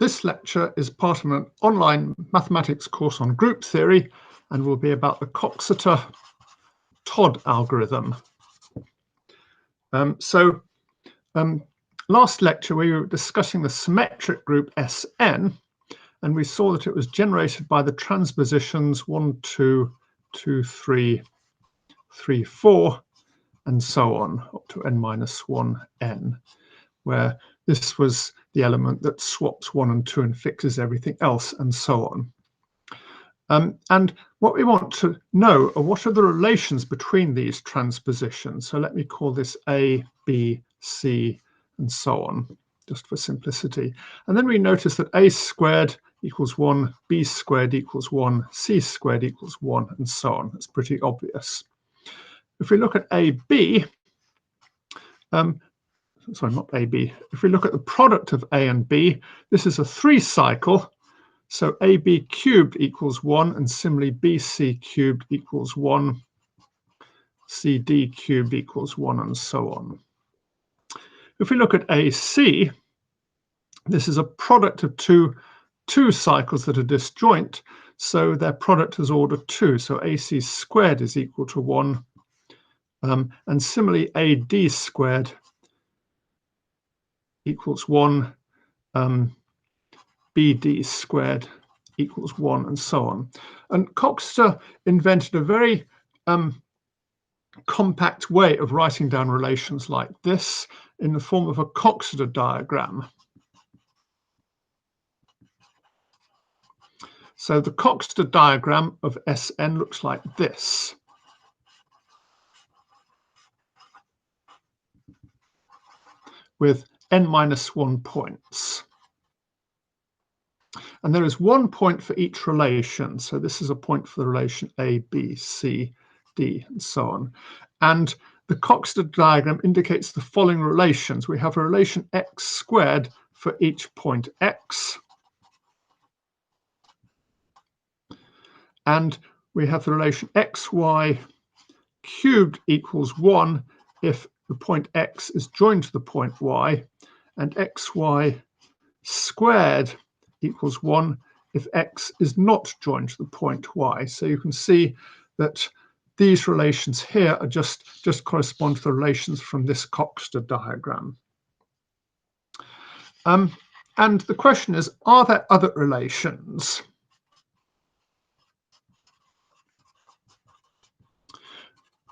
This lecture is part of an online mathematics course on group theory and will be about the Coxeter Todd algorithm. Last lecture we were discussing the symmetric group Sn, and we saw that it was generated by the transpositions 1, 2, 2, 3, 3, 4, and so on, up to n-1 n, where this was the element that swaps 1 and 2 and fixes everything else, and so on. And what we want to know are what are the relations between these transpositions. So let me call this A, B, C, and so on, just for simplicity. And then we notice that A squared equals 1, B squared equals 1, C squared equals 1, and so on. That's pretty obvious. If we look at AB, sorry, not AB. If we look at the product of A and B, this is a 3-cycle. So AB cubed equals 1, and similarly BC cubed equals 1, CD cubed equals 1, and so on. If we look at AC, this is a product of two cycles that are disjoint, so their product is order 2. So AC squared is equal to 1, and similarly AD squared equals 1, BD squared equals 1, and so on. And Coxeter invented a very compact way of writing down relations like this in the form of a Coxeter diagram. So the Coxeter diagram of Sn looks like this. With n-1 points. And there is 1 point for each relation. So this is a point for the relation A, B, C, D, and so on. And the Coxeter diagram indicates the following relations. We have a relation x squared for each point x. And we have the relation xy cubed equals 1 if the point x is joined to the point y, and xy squared equals 1 if x is not joined to the point y. So you can see that these relations here are just correspond to the relations from this Coxeter diagram. And the question is, are there other relations?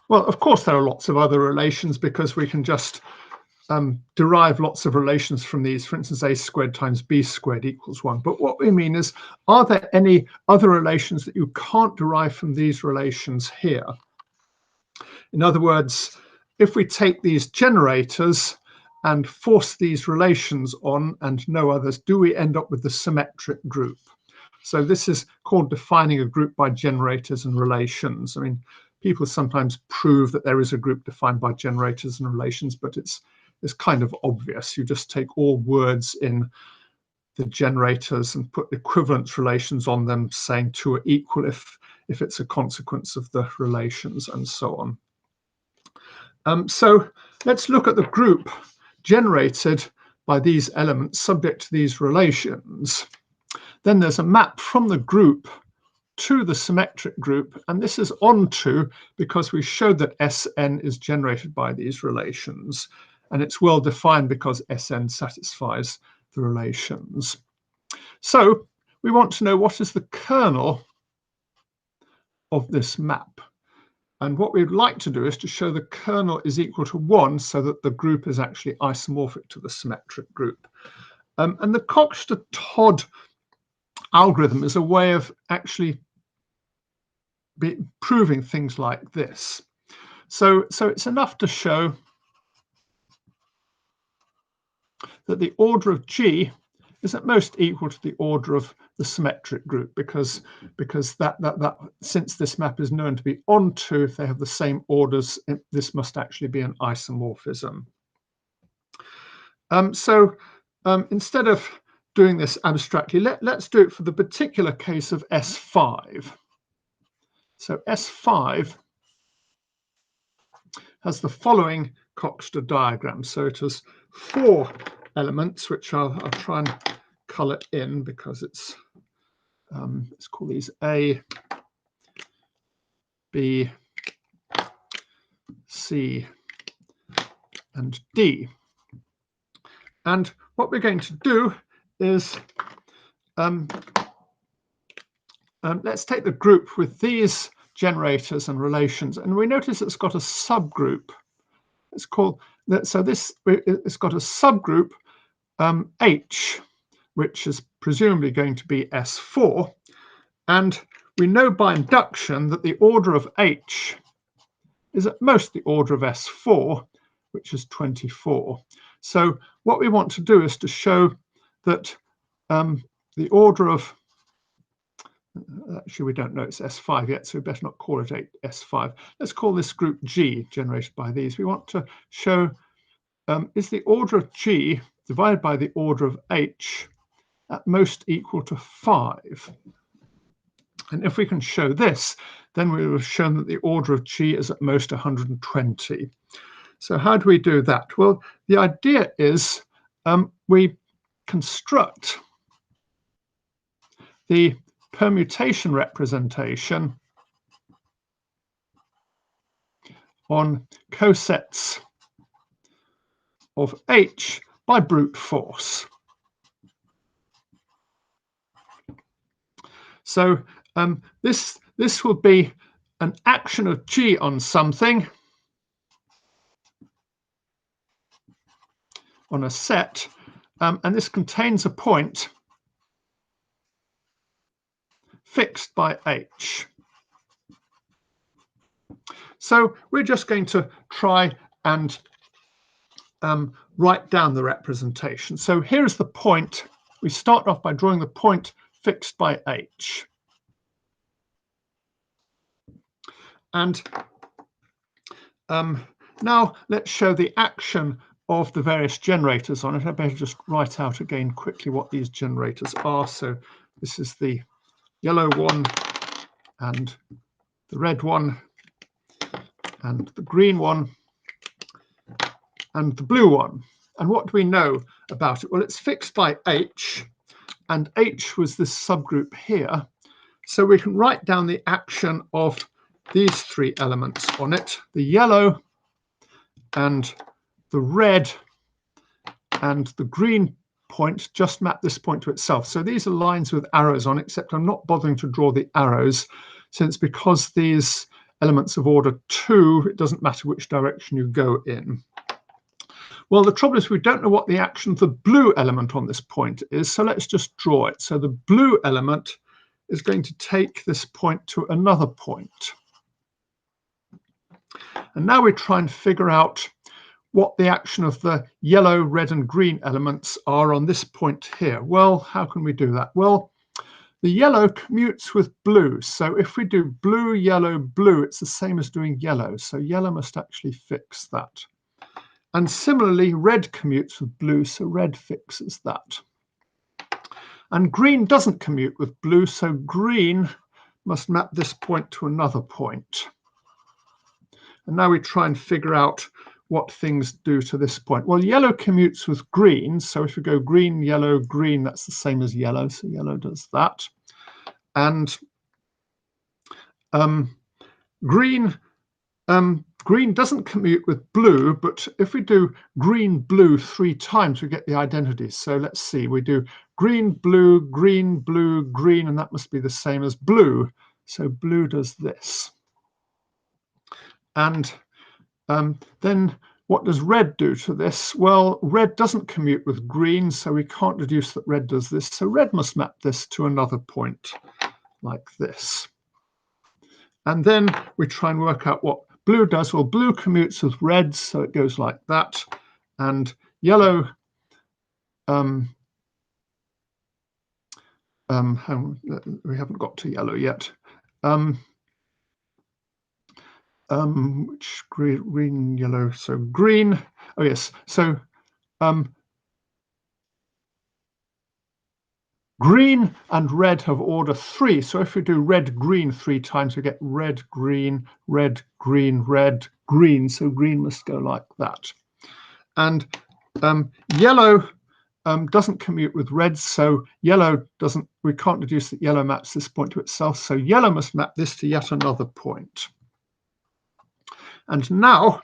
Well, of course, there are lots of other relations because we can just derive lots of relations from these. For instance, a squared times b squared equals 1. But what we mean is, are there any other relations that you can't derive from these relations here? In other words, if we take these generators and force these relations on and no others, do we end up with the symmetric group? So this is called defining a group by generators and relations. I mean, people sometimes prove that there is a group defined by generators and relations, but it's kind of obvious. You just take all words in the generators and put equivalence relations on them, saying 2 are equal if it's a consequence of the relations, and so on. So let's look at the group generated by these elements subject to these relations. Then there's a map from the group to the symmetric group, and this is onto because we showed that Sn is generated by these relations, and it's well defined because Sn satisfies the relations. So we want to know what is the kernel of this map. And what we'd like to do is to show the kernel is equal to 1 so that the group is actually isomorphic to the symmetric group. And the Coxeter Todd algorithm is a way of actually proving things like this. So it's enough to show that the order of G is at most equal to the order of the symmetric group, because that since this map is known to be onto, if they have the same orders, this must actually be an isomorphism. Instead of doing this abstractly, let's do it for the particular case of S5. So S5 has the following Coxeter diagram. So it has 4 elements, which I'll try and color in because it's let's call these A, B, C, and D. And what we're going to do is let's take the group with these generators and relations, and we notice it's got a subgroup. It's called that. So it's got a subgroup H, which is presumably going to be S4, and we know by induction that the order of H is at most the order of S4, which is 24. So what we want to do is to show that the order of, actually we don't know it's S5 yet, so we better not call it S5. Let's call this group G, generated by these. We want to show is the order of G divided by the order of H at most equal to 5. And if we can show this, then we will have shown that the order of G is at most 120. So how do we do that? Well, the idea is we construct the permutation representation on cosets of H by brute force. So this will be an action of G on something, on a set, and this contains a point fixed by H. So we're just going to try and write down the representation. So here's the point. We start off by drawing the point fixed by H. And now let's show the action of the various generators on it. I better just write out again quickly what these generators are. So this is the yellow one and the red one and the green one and the blue one. And what do we know about it? Well, it's fixed by H, and H was this subgroup here. So we can write down the action of these three elements on it: the yellow and the red and the green point. Just map this point to itself. So these are lines with arrows on, except I'm not bothering to draw the arrows, since because these elements of order 2, it doesn't matter which direction you go in. Well, the trouble is we don't know what the action of the blue element on this point is, so let's just draw it. So the blue element is going to take this point to another point. And now we try and figure out what the action of the yellow, red, and green elements are on this point here. Well, how can we do that? Well, the yellow commutes with blue. So if we do blue, yellow, blue, it's the same as doing yellow. So yellow must actually fix that. And similarly, red commutes with blue, so red fixes that. And green doesn't commute with blue, so green must map this point to another point. And now we try and figure out what things do to this point. Well, yellow commutes with green, so if we go green, yellow, green, that's the same as yellow, so yellow does that. And green doesn't commute with blue, but if we do green, blue 3 times, we get the identity. So let's see, we do green, blue, green, blue, green, and that must be the same as blue. So blue does this. And then what does red do to this? Well, red doesn't commute with green, so we can't deduce that red does this. So red must map this to another point like this. And then we try and work out what blue does. Well, blue commutes with red, so it goes like that. And yellow, we haven't got to yellow yet. Which green, yellow, so green. Oh yes, so green and red have order 3. So if we do red, green 3 times, we get red, green, red, green, red, green. So green must go like that. And yellow doesn't commute with red, so yellow doesn't, we can't deduce that yellow maps this point to itself, so yellow must map this to yet another point. And now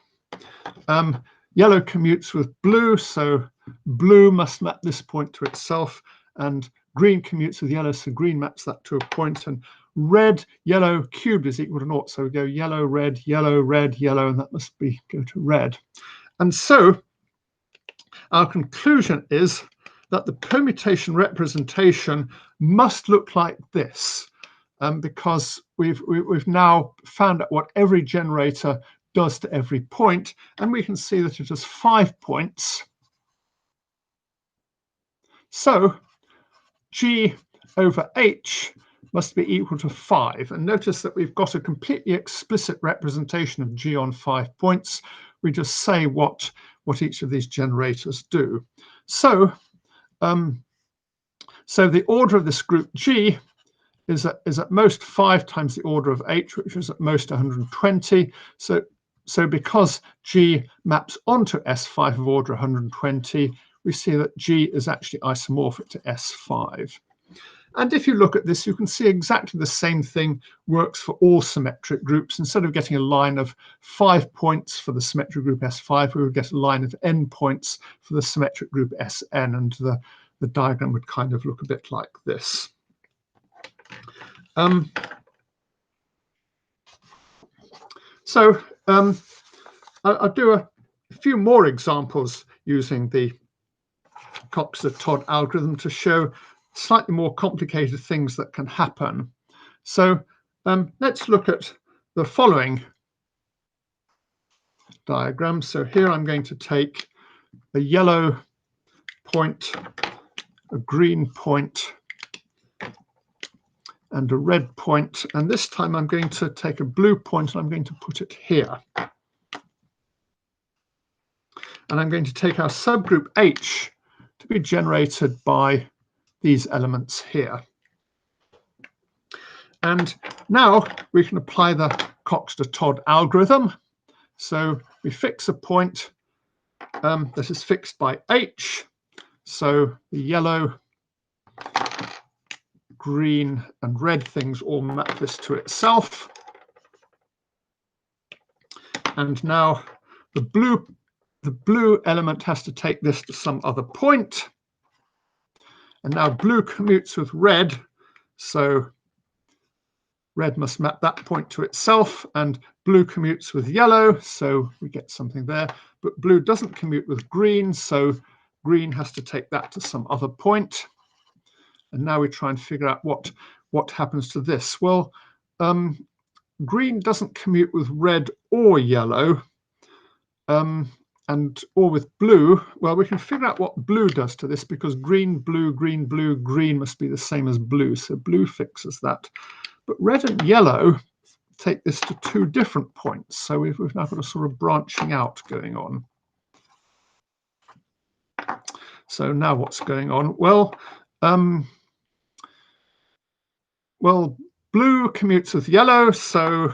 yellow commutes with blue, so blue must map this point to itself, and green commutes with yellow, so green maps that to a point, and red, yellow cubed is equal to naught, so we go yellow, red, yellow, red, yellow, and that must be go to red. And so our conclusion is that the permutation representation must look like this, because we've now found out what every generator does to every point, and we can see that it has 5 points. So G over H must be equal to 5. And notice that we've got a completely explicit representation of G on 5 points. We just say what each of these generators do. So, so the order of this group G is at most 5 times the order of H, which is at most 120. So because G maps onto S5 of order 120, we see that G is actually isomorphic to S5. And if you look at this, you can see exactly the same thing works for all symmetric groups. Instead of getting a line of 5 points for the symmetric group S5, we would get a line of n points for the symmetric group Sn, and the diagram would kind of look a bit like this. I'll do a few more examples using the Coxeter Todd algorithm to show slightly more complicated things that can happen. So let's look at the following diagram. So here I'm going to take a yellow point, a green point, and a red point, and this time I'm going to take a blue point and I'm going to put it here. And I'm going to take our subgroup H to be generated by these elements here. And now we can apply the Coxeter Todd algorithm. So we fix a point that is fixed by H. So the yellow, green, and red things all map this to itself. And now the blue element has to take this to some other point. And now blue commutes with red, so red must map that point to itself, and blue commutes with yellow, so we get something there. But blue doesn't commute with green, so green has to take that to some other point. And now we try and figure out what happens to this. Well, green doesn't commute with red or yellow, or with blue. Well, we can figure out what blue does to this, because green, blue, green must be the same as blue, so blue fixes that. But red and yellow take this to 2 different points, so we've now got a sort of branching out going on. So now what's going on? Well, blue commutes with yellow, so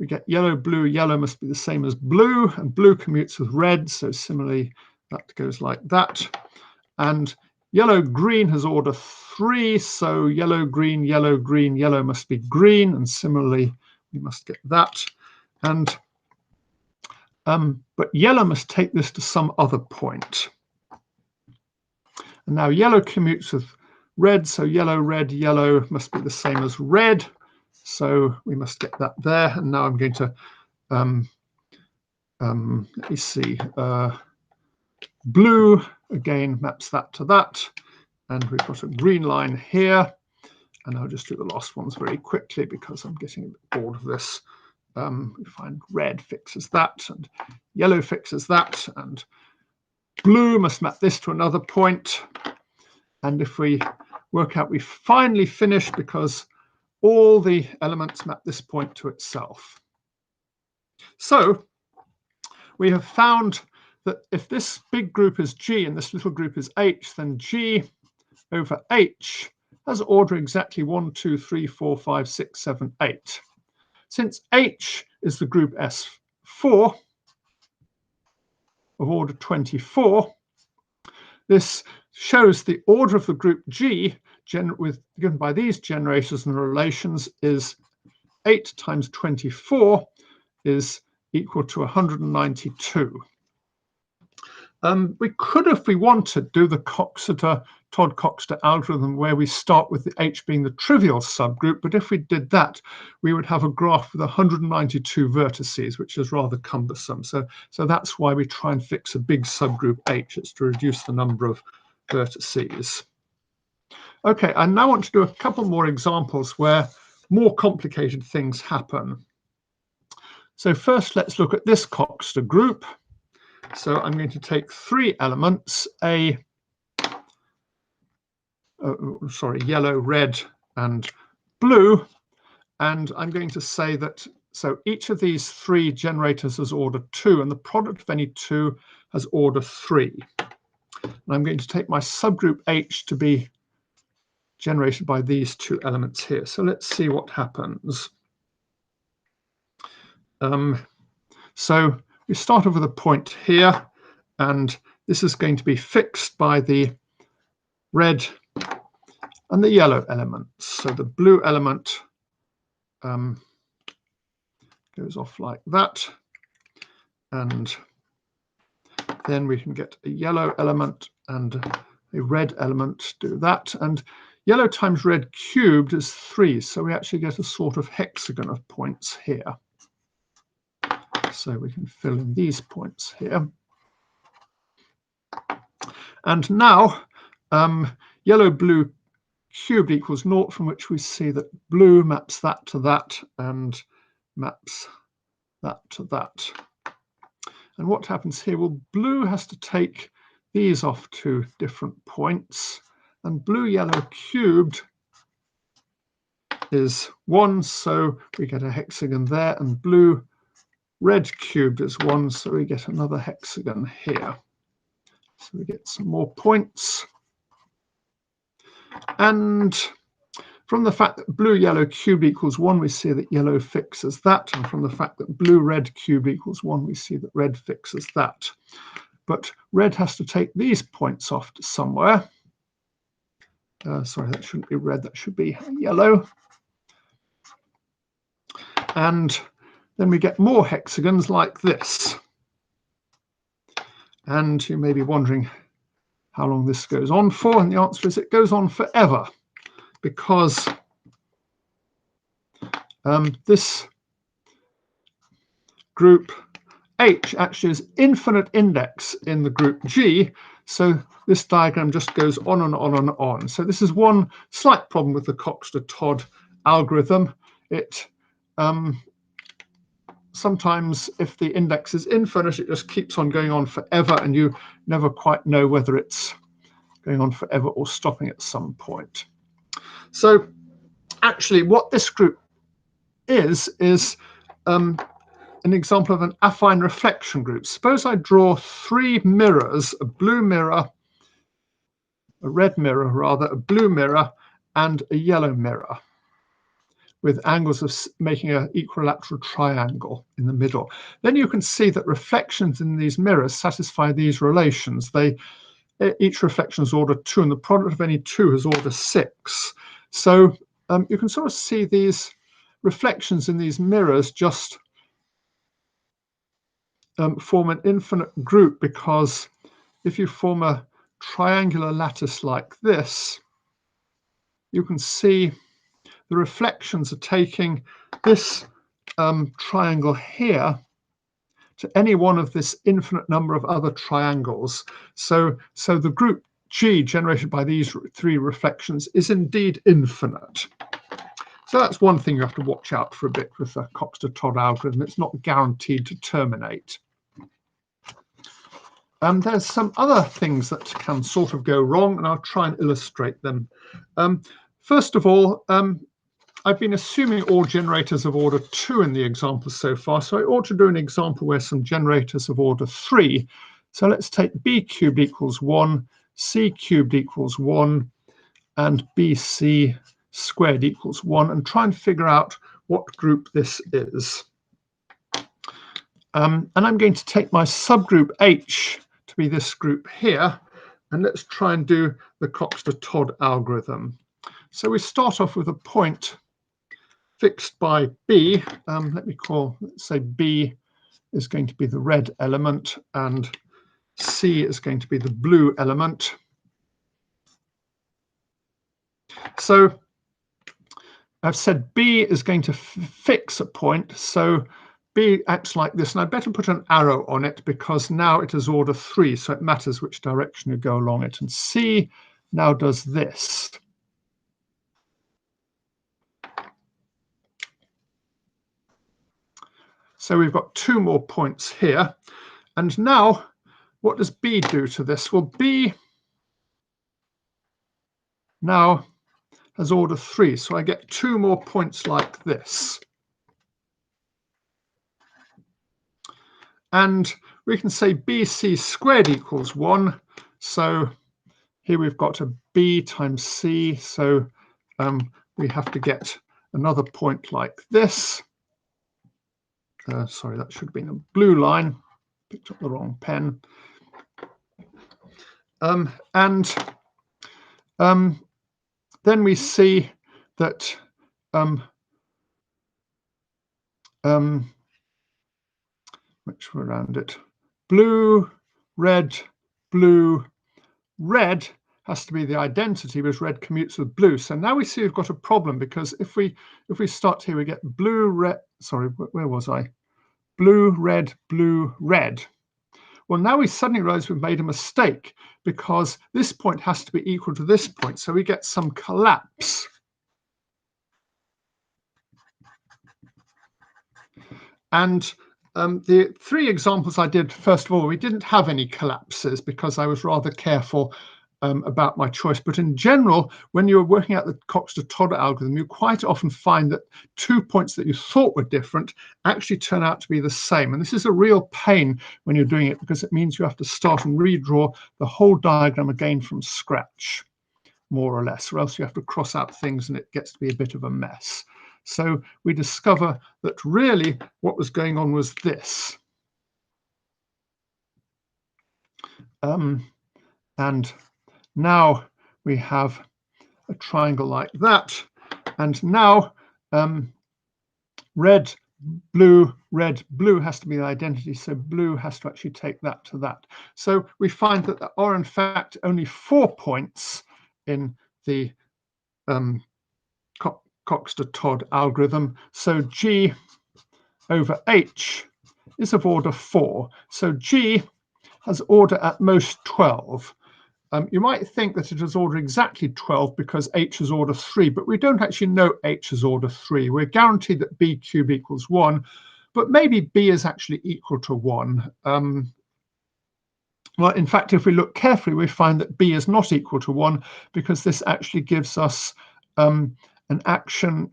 we get yellow, blue, yellow must be the same as blue, and blue commutes with red, so similarly that goes like that. And yellow, green has order 3, so yellow, green, yellow must be green, and similarly we must get that. And but yellow must take this to some other point. And now yellow commutes with red, so yellow, red, yellow must be the same as red, so we must get that there. And now I'm going to let me see, blue again maps that to that, and we've got a green line here. And I'll just do the last ones very quickly because I'm getting a bit bored of this. We find red fixes that, and yellow fixes that, and blue must map this to another point. And if we work out, we finally finish because all the elements map this point to itself. So we have found that if this big group is G and this little group is H, then G over H has order exactly 1, 2, 3, 4, 5, 6, 7, 8. Since H is the group S4 of order 24, this shows the order of the group G given by these generators and relations is 8 times 24 is equal to 192. We could, if we wanted, do the Todd-Coxeter algorithm where we start with the H being the trivial subgroup, but if we did that, we would have a graph with 192 vertices, which is rather cumbersome. So that's why we try and fix a big subgroup H. It's to reduce the number of vertices. Okay, I now want to do a couple more examples where more complicated things happen. So first, let's look at this Coxeter group. So I'm going to take 3 elements, yellow, red, and blue, and I'm going to say that so each of these 3 generators has order 2, and the product of any 2 has order 3. And I'm going to take my subgroup H to be generated by these 2 elements here. So let's see what happens. So we start off with a point here, and this is going to be fixed by the red and the yellow elements. So the blue element goes off like that, and then we can get a yellow element and a red element, do that, and yellow times red cubed is 3, so we actually get a sort of hexagon of points here. So we can fill in these points here. And now yellow blue cubed equals 0, from which we see that blue maps that to that and maps that to that. And what happens here? Well, blue has to take these off to different points, and blue yellow cubed is 1, so we get a hexagon there, and blue red cubed is 1, so we get another hexagon here. So we get some more points. And from the fact that blue yellow cubed equals 1, we see that yellow fixes that. And from the fact that blue red cubed equals 1, we see that red fixes that. But red has to take these points off to somewhere. Sorry, that shouldn't be red, that should be yellow. And then we get more hexagons like this. And you may be wondering how long this goes on for, and the answer is it goes on forever, because this group H actually is infinite index in the group G, so this diagram just goes on and on and on. So this is one slight problem with the Coxeter Todd algorithm. It sometimes, if the index is infinite, it just keeps on going on forever, and you never quite know whether it's going on forever or stopping at some point. So actually what this group is an example of an affine reflection group. Suppose I draw 3 mirrors, a blue mirror, a red mirror rather, a blue mirror, and a yellow mirror, with angles of making an equilateral triangle in the middle. Then you can see that reflections in these mirrors satisfy these relations. Each reflection is order 2, and the product of any 2 is order 6. So you can sort of see these reflections in these mirrors just form an infinite group, because if you form a triangular lattice like this, you can see the reflections are taking this triangle here to any one of this infinite number of other triangles. So the group G generated by these 3 reflections is indeed infinite. So that's one thing you have to watch out for a bit with the Coxeter Todd algorithm. It's not guaranteed to terminate. There's some other things that can sort of go wrong, and I'll try and illustrate them. First of all, I've been assuming all generators of order 2 in the example so far, so I ought to do an example where some generators of order 3. So let's take b cubed equals 1, c cubed equals 1, and bc squared equals 1, and try and figure out what group this is. And I'm going to take my subgroup H to be this group here, And let's try and do the Coxeter Todd algorithm. So we start off with a point fixed by B. Let's say B is going to be the red element and C is going to be the blue element. So I've said B is going to fix a point. So B acts like this, and I better put an arrow on it because now it is order 3, so it matters which direction you go along it. And C now does this. So we've got 2 more points here. And now, what does B do to this? Well, B now has order 3, so I get 2 more points like this. And we can say BC squared equals 1. So here we've got a B times C. So we have to get another point like this. Sorry, that should have been a blue line. Picked up the wrong pen. Then we see that which were around it. Blue, red, blue, red has to be the identity because red commutes with blue. So now we see we've got a problem because if we start here, we get blue, red. Sorry, where was I? Blue, red, blue, red. Well, now we suddenly realize we've made a mistake because this point has to be equal to this point. So we get some collapse. And the 3 examples I did, first of all, we didn't have any collapses because I was rather careful about my choice. But in general, when you're working out the Coxeter Todd algorithm, you quite often find that 2 points that you thought were different actually turn out to be the same. And this is a real pain when you're doing it because it means you have to start and redraw the whole diagram again from scratch, more or less, or else you have to cross out things and it gets to be a bit of a mess. So we discover that really what was going on was this. And now we have a triangle like that. And now red, blue has to be the identity. So blue has to actually take that to that. So we find that there are, in fact, only 4 points in the Coxeter Todd algorithm. So G over H is of order 4. So G has order at most 12. You might think that it has order exactly 12 because H is order 3, but we don't actually know H is order 3. We're guaranteed that B cubed equals 1, but maybe B is actually equal to 1. Well, in fact, if we look carefully, we find that B is not equal to 1 because this actually gives us an action.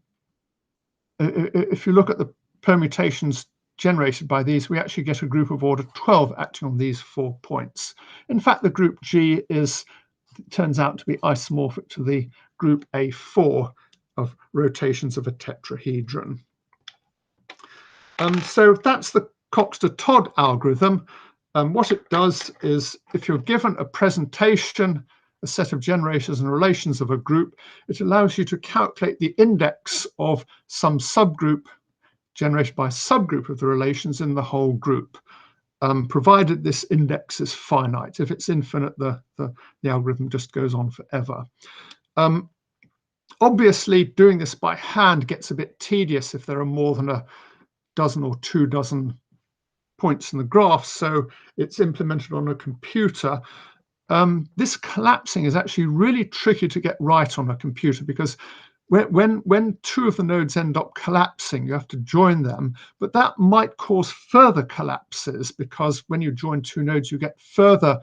If you look at the permutations generated by these, we actually get a group of order 12 acting on these 4 points. In fact, the group G turns out to be isomorphic to the group A4 of rotations of a tetrahedron. So that's the Coxeter Todd algorithm. What it does is, if you're given a presentation, a set of generators and relations of a group, it allows you to calculate the index of some subgroup generated by a subgroup of the relations in the whole group, provided this index is finite. If it's infinite, the algorithm just goes on forever. Obviously, doing this by hand gets a bit tedious if there are more than a dozen or 2 dozen points in the graph, so it's implemented on a computer. This collapsing is actually really tricky to get right on a computer because when 2 of the nodes end up collapsing, you have to join them, but that might cause further collapses because when you join 2 nodes, you get further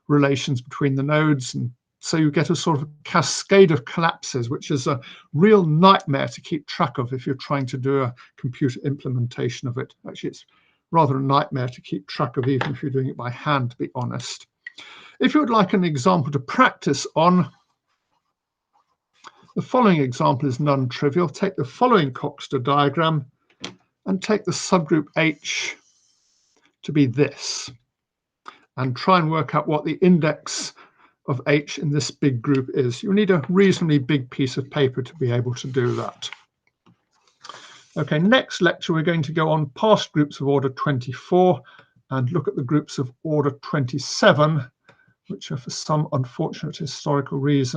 relations between the nodes, and so you get a sort of cascade of collapses, which is a real nightmare to keep track of if you're trying to do a computer implementation of it. Actually, it's rather a nightmare to keep track of, even if you're doing it by hand, to be honest. If you would like an example to practice on, the following example is non-trivial. Take the following Coxeter diagram and take the subgroup H to be this, and try and work out what the index of H in this big group is. You need a reasonably big piece of paper to be able to do that. Okay, next lecture we're going to go on past groups of order 24 and look at the groups of order 27, which are for some unfortunate historical reason